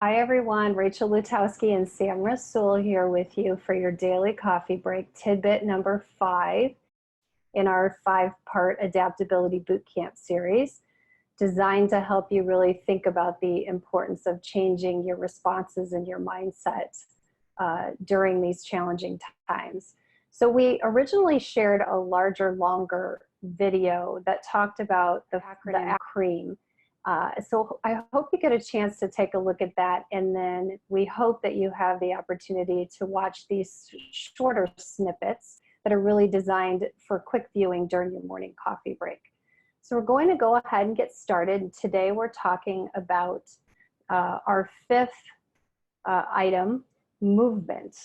Hi everyone, Rachel Lutowski and Sam Rasul here with you for your daily coffee break, tidbit number 5 in our 5-part adaptability bootcamp series, designed to help you really think about the importance of changing your responses and your mindset during these challenging times. So we originally shared a larger, longer video that talked about the acronym CREAM. So I hope you get a chance to take a look at that, and then we hope that you have the opportunity to watch these shorter snippets that are really designed for quick viewing during your morning coffee break. So we're going to go ahead and get started. Today we're talking about our 5th item, movement.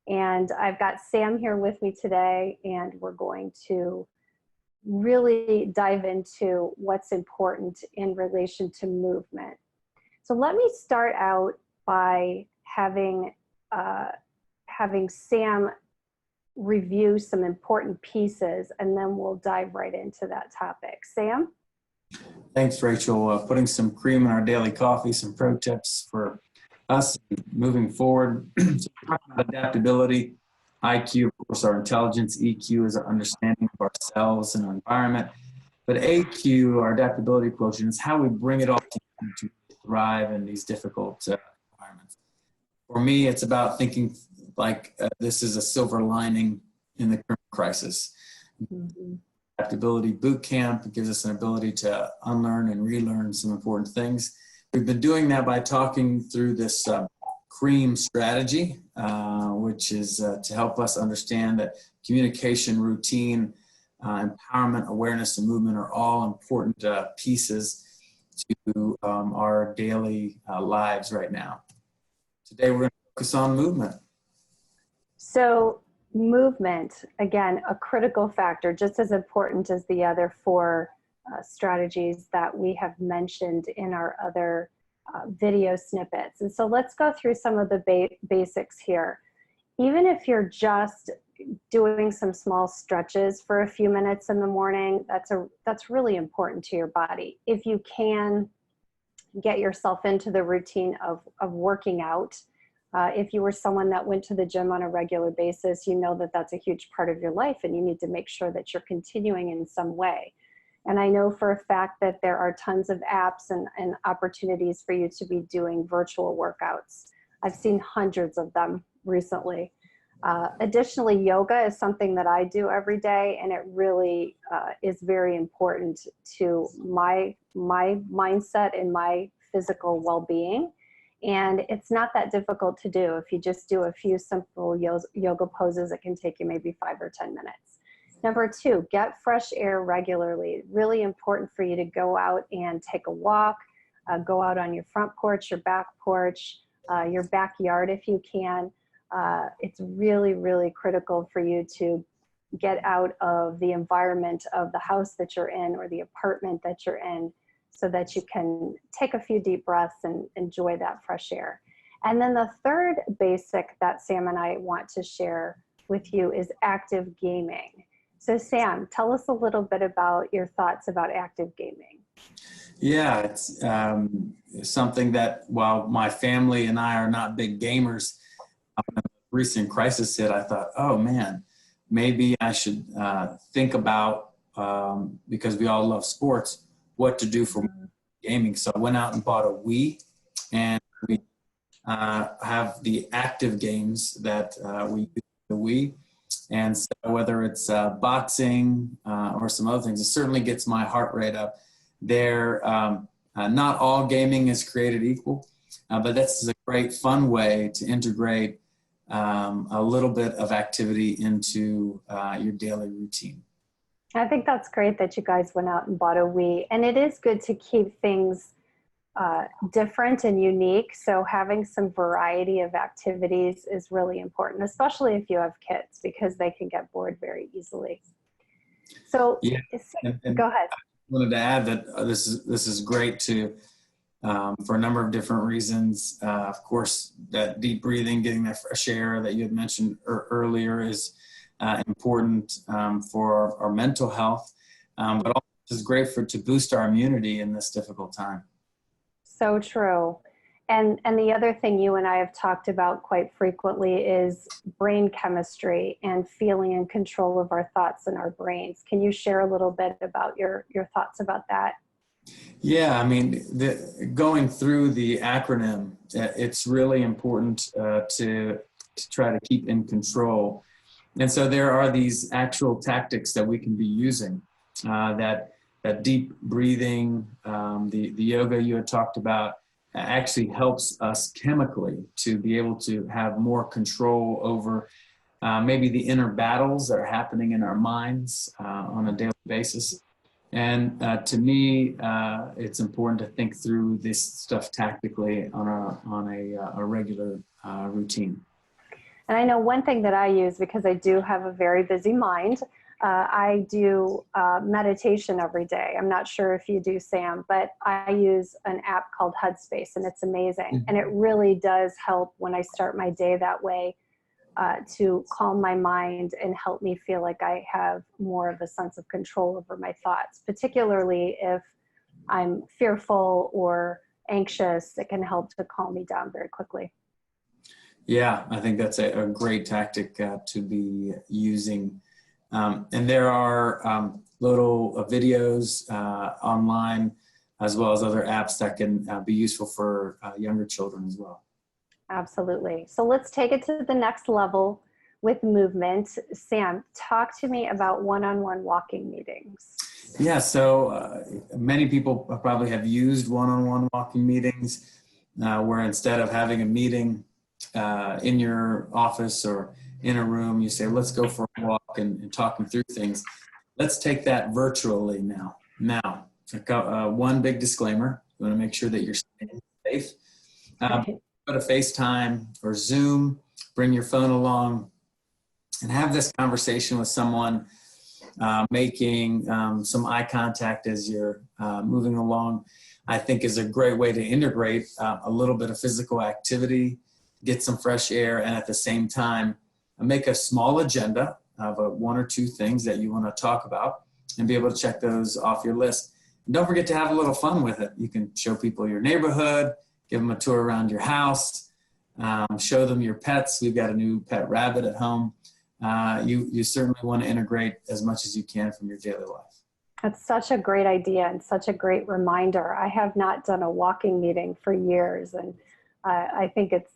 And I've got Sam here with me today, and we're going to really dive into what's important in relation to movement. So let me start out by having Sam review some important pieces, and then we'll dive right into that topic. Sam? Thanks, Rachel. Putting some cream in our daily coffee, some pro tips for us moving forward. So we're talking about adaptability. IQ, of course, our intelligence. EQ is our understanding of ourselves and our environment. But AQ, our adaptability quotient, is how we bring it all together to thrive in these difficult environments. For me, it's about thinking like this is a silver lining in the current crisis. Mm-hmm. Adaptability Bootcamp gives us an ability to unlearn and relearn some important things. We've been doing that by talking through this CREAM strategy, which is to help us understand that communication, routine, empowerment, awareness, and movement are all important pieces to our daily lives right now. Today, we're going to focus on movement. So movement, again, a critical factor, just as important as the other 4 strategies that we have mentioned in our other video snippets. And so let's go through some of the basics here. Even if you're just doing some small stretches for a few minutes in the morning, that's really important to your body. If you can get yourself into the routine of working out, if you were someone that went to the gym on a regular basis, you know that that's a huge part of your life, and you need to make sure that you're continuing in some way. And I know for a fact that there are tons of apps and opportunities for you to be doing virtual workouts. I've seen hundreds of them recently. Additionally, yoga is something that I do every day, and it really is very important to my mindset and my physical well-being. And it's not that difficult to do. If you just do a few simple yoga poses, it can take you maybe 5 or 10 minutes. Number 2, get fresh air regularly. Really important for you to go out and take a walk, go out on your front porch, your back porch, your backyard if you can. It's really, really critical for you to get out of the environment of the house that you're in or the apartment that you're in, so that you can take a few deep breaths and enjoy that fresh air. And then the 3rd basic that Sam and I want to share with you is active gaming. So Sam, tell us a little bit about your thoughts about active gaming. Yeah, it's something that while my family and I are not big gamers, when the recent crisis hit, I thought, oh man, maybe I should think about, because we all love sports, what to do for gaming. So I went out and bought a Wii, and we have the active games that we use the Wii. And so whether it's boxing or some other things, it certainly gets my heart rate up. Not all gaming is created equal, but this is a great fun way to integrate a little bit of activity into your daily routine. I think that's great that you guys went out and bought a Wii, and it is good to keep things different and unique. So having some variety of activities is really important, especially if you have kids, because they can get bored very easily. So yeah, go ahead. I wanted to add that this is great to for a number of different reasons. Of course, that deep breathing, getting that fresh air that you had mentioned earlier is important for our mental health, but also is great to boost our immunity in this difficult time. So true. And the other thing you and I have talked about quite frequently is brain chemistry and feeling in control of our thoughts and our brains. Can you share a little bit about your thoughts about that? Yeah, I mean, going through the acronym, it's really important to try to keep in control. And so there are these actual tactics that we can be using, that deep breathing, the yoga you had talked about, actually helps us chemically to be able to have more control over maybe the inner battles that are happening in our minds on a daily basis. And to me, it's important to think through this stuff tactically on a regular routine. And I know one thing that I use, because I do have a very busy mind, I do meditation every day. I'm not sure if you do, Sam, but I use an app called Headspace, and it's amazing. And it really does help when I start my day that way, to calm my mind and help me feel like I have more of a sense of control over my thoughts, particularly if I'm fearful or anxious. It can help to calm me down very quickly. Yeah, I think that's a great tactic to be using. And there are little videos online, as well as other apps that can be useful for younger children as well. Absolutely. So let's take it to the next level with movement. Sam, talk to me about one-on-one walking meetings. Yeah, so many people probably have used one-on-one walking meetings where instead of having a meeting in your office or in a room, you say, let's go for a walk and talking through things. Let's take that virtually now. Now, one big disclaimer, you want to make sure that you're staying safe. Go to FaceTime or Zoom, bring your phone along and have this conversation with someone, making some eye contact as you're moving along, I think is a great way to integrate a little bit of physical activity, get some fresh air, and at the same time, make a small agenda of one or two things that you want to talk about and be able to check those off your list. And don't forget to have a little fun with it. You can show people your neighborhood, give them a tour around your house, show them your pets. We've got a new pet rabbit at home. You certainly want to integrate as much as you can from your daily life. That's such a great idea and such a great reminder. I have not done a walking meeting for years, and I think it's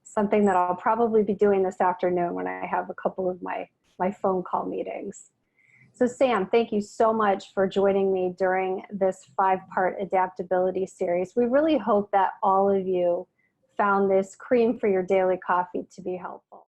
something that I'll probably be doing this afternoon when I have a couple of my phone call meetings. So Sam, thank you so much for joining me during this 5-part adaptability series. We really hope that all of you found this cream for your daily coffee to be helpful.